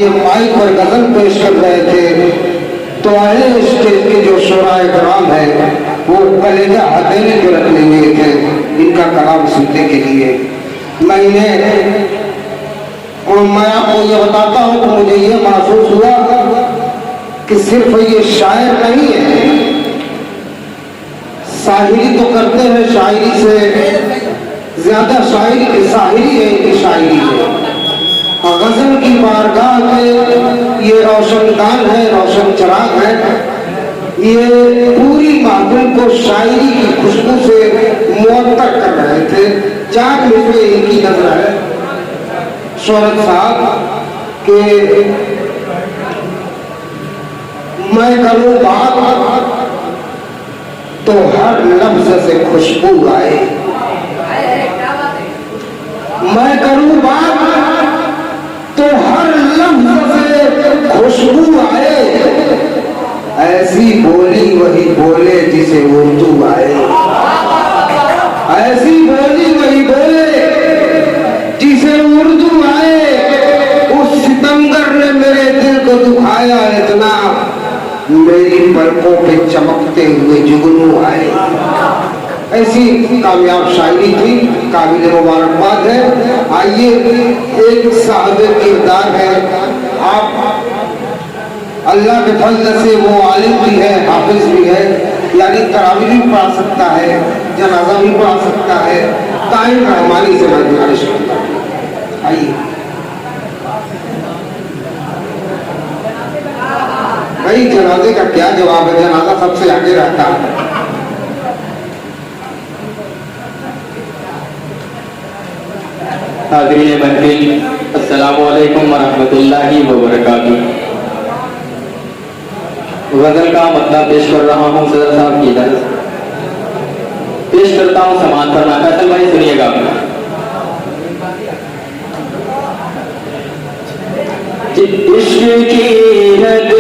Mic पर गजल पेश कर रहे थे तो आए स्टेज के जो शोराए कराम है वो कलेजा हथेली पे रखने हुए थे इनका कलाम सुनने के लिए। मैं आपको ये बताता हूँ कि मुझे ये महसूस हुआ कि सिर्फ ये शायर नहीं है, शायरी तो करते हैं, शायरी से ज्यादा शायरी की शायरी है, इनकी शायरी है। गजल की बारगाह के ये रोशनदान है, रोशन चराग है। ये पूरी महफिल को शायरी की खुशबू से मुअत्तर कर रहे थे। चार मिसरे इनकी नजर है शोहरत साहब के मैं करूं बात तो हर लफ्ज से खुशबू आए, मैं करूं बात तो हर लफ्ज से खुशबू आए, ऐसी बोली वही बोले जिसे उर्दू आए, ऐसी बोली वही बोले जिसे उर्दू आए। उस सितमगर ने मेरे दिल को दुखाया इतना, मेरी पलकों पे चमकते हुए जुगनू आए। ऐसी कामयाब शायरी थी, काबिल मुबारकबाद है। आइए, एक साहब किरदार है, आप अल्लाह के फजल से वो आलिम भी है, हाफिज भी है, यानी तरावी भी पढ़ा सकता है, जनाजा भी पढ़ा सकता है। ताइन रहमानी से मैं गुजारिश करता हूँ, आइए। भाई जनाजे का क्या जवाब है, जनाजा सबसे आगे रहता है। हाज़रीन महफिल, अस्सलामु अलैकुम वरहमतुल्लाहि वबरकातुहू। गजल का मतलब पेश कर रहा हूँ सदर साहब की इजाजत पेश करता हूँ, समाज पर फैसल भाई सुनिएगा। इश्क की हद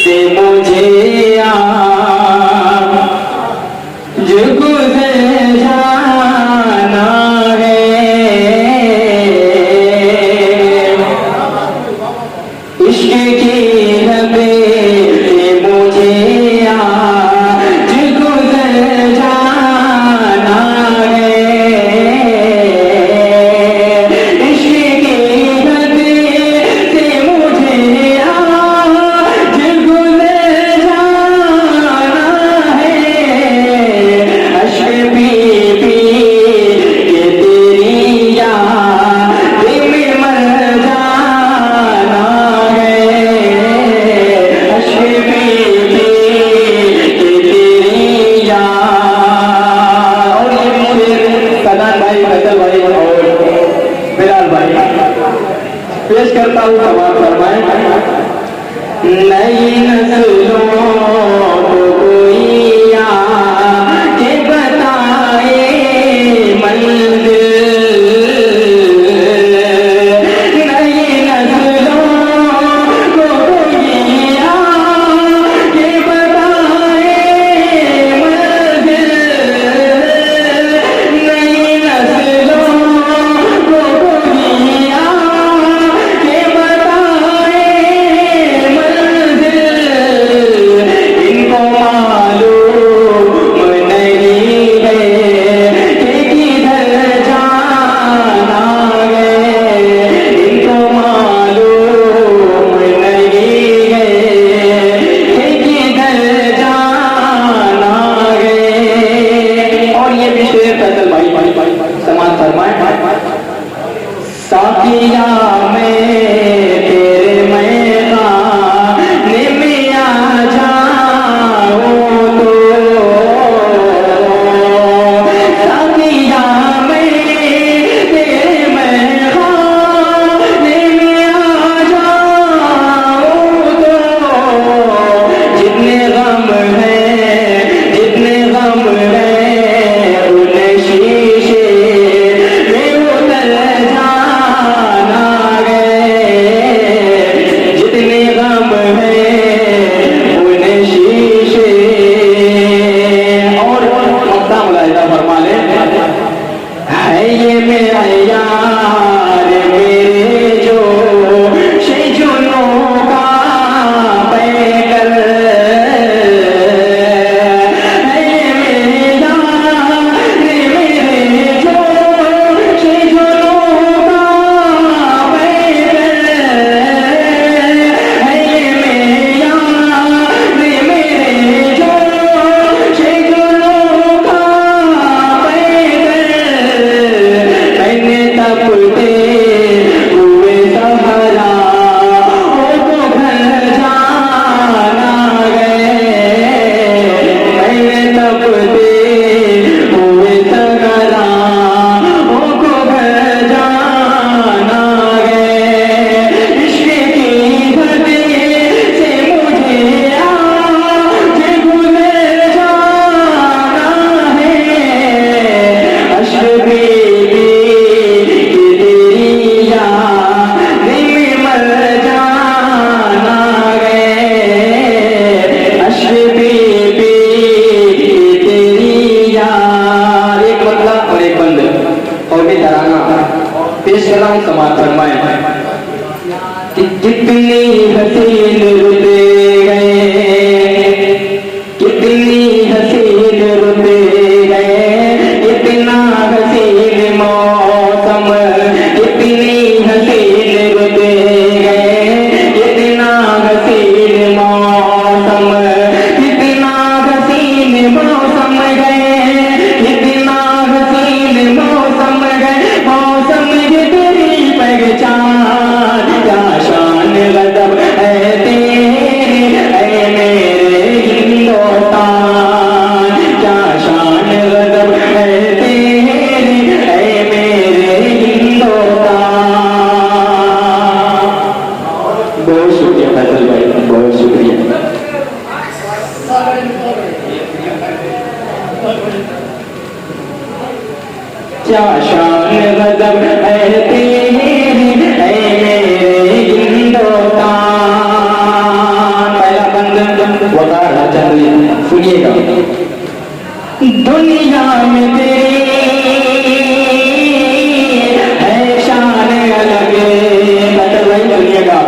से मुझे आज गुज़र जाना है, इश्क की हद से मुझे आज गुज़र जाना है, इश्क की हद से मुझे आज गुज़र जाना है, अश्क पी पी के तेरी याद में मर जाना है, अश्क पी पी के तेरी याद। और ये मुझे सदान भाई, फैसल भाई और बिलाल भाई पेश करता हूँ, समाज फरमाए। नई नस्लों को कोई आके बताए मंजिल, नई नस्लों को कोई आके बताए मंजिल, नई नस्लों को कोई आके बताए मंजिल, इन क्या शान गजब है तेरी ऐ मेरे हिंदुस्तान। पहला बंद वकार चंद्री सुनिएगा। दुनिया में तेरी है शान अलग, मतलब वही सुनिएगा।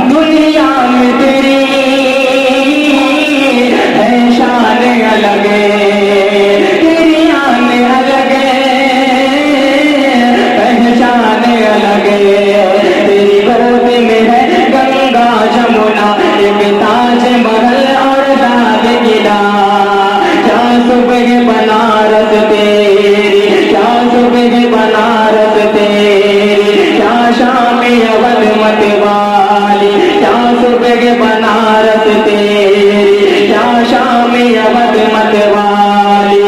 दुनिया में तेरी है शान अलग, तेरी आन अलग, पहचान अलग। तेरी गोद में है गंगा जमुना, एक ताज महल और दाद किला। क्या सुबह बनारस तेरी, क्या सुबह बनारस तेरी, क्या शाम अवध मत वाली। क्या सुबह बनारस तेरी, क्या शाम अवध मत वाली।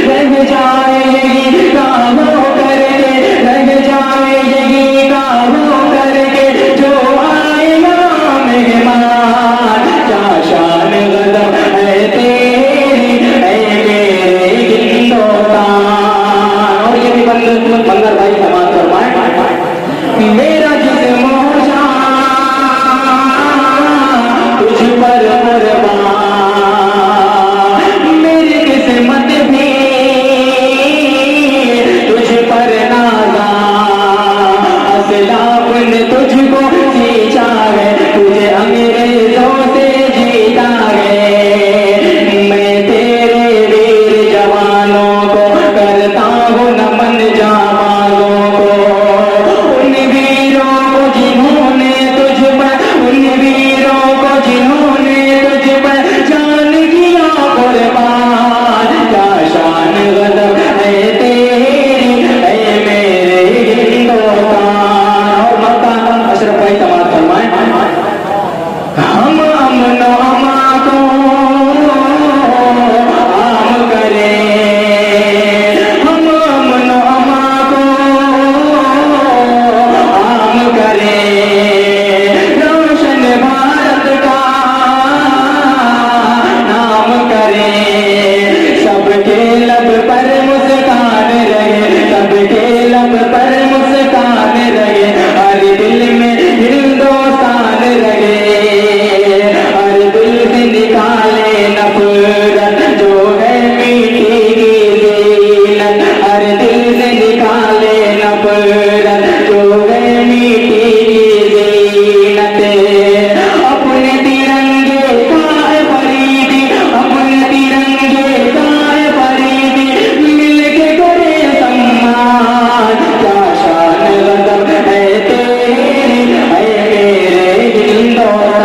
रह जाएगी काहों करके, रह जाएगी काहों करके, जो आएगा मेहमान। क्या शान गजब है तेरी ऐ मेरे हिंदुस्तान। और ये भी बंदर भाई समाज फरमाए। मेरा जिस्म हो जान तुझ पर कुर्बान, मेरी किस्मत भी तुझ पर नाज़ान। असलाफ ने तुझको सींचा है, तुझे अंग्रेजों से जीता है। मैं तेरे वीर जवानों को करता हूँ नमन जामानों को। उन वीरों को जिन्होंने तुझ पर, उन वीरों को जिन्होंने तुझ पर जान किया कुर्बान। क्या शान गजब है तेरी ऐ मेरे हिंदुस्तान। और मक्का अशरफ भाई तमाम फरमाए। हम अमन अमा को आम करें, हम अमन अमा को आम करें। रोशन भारत का नाम करें, सबके लब पर मुस्कान रहे, सबके लब पर मुस्कान रहे। हर दिल में हिंदुस्तान रहे, हर दिल से निकाले नफरत जो है मीठी की जीनत। हर दिल से निकाले नफरत जो है मीठी की जीनत। अपने तिरंगे का है फरीदी, अपने तिरंगे का है फरीदी, मिलके करे सम्मान। क्या शान गजब है तेरी ऐ मेरे हिंदुस्तान।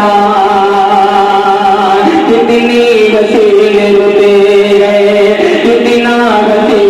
कितनी हसीन रुते हैं, कितना हसीन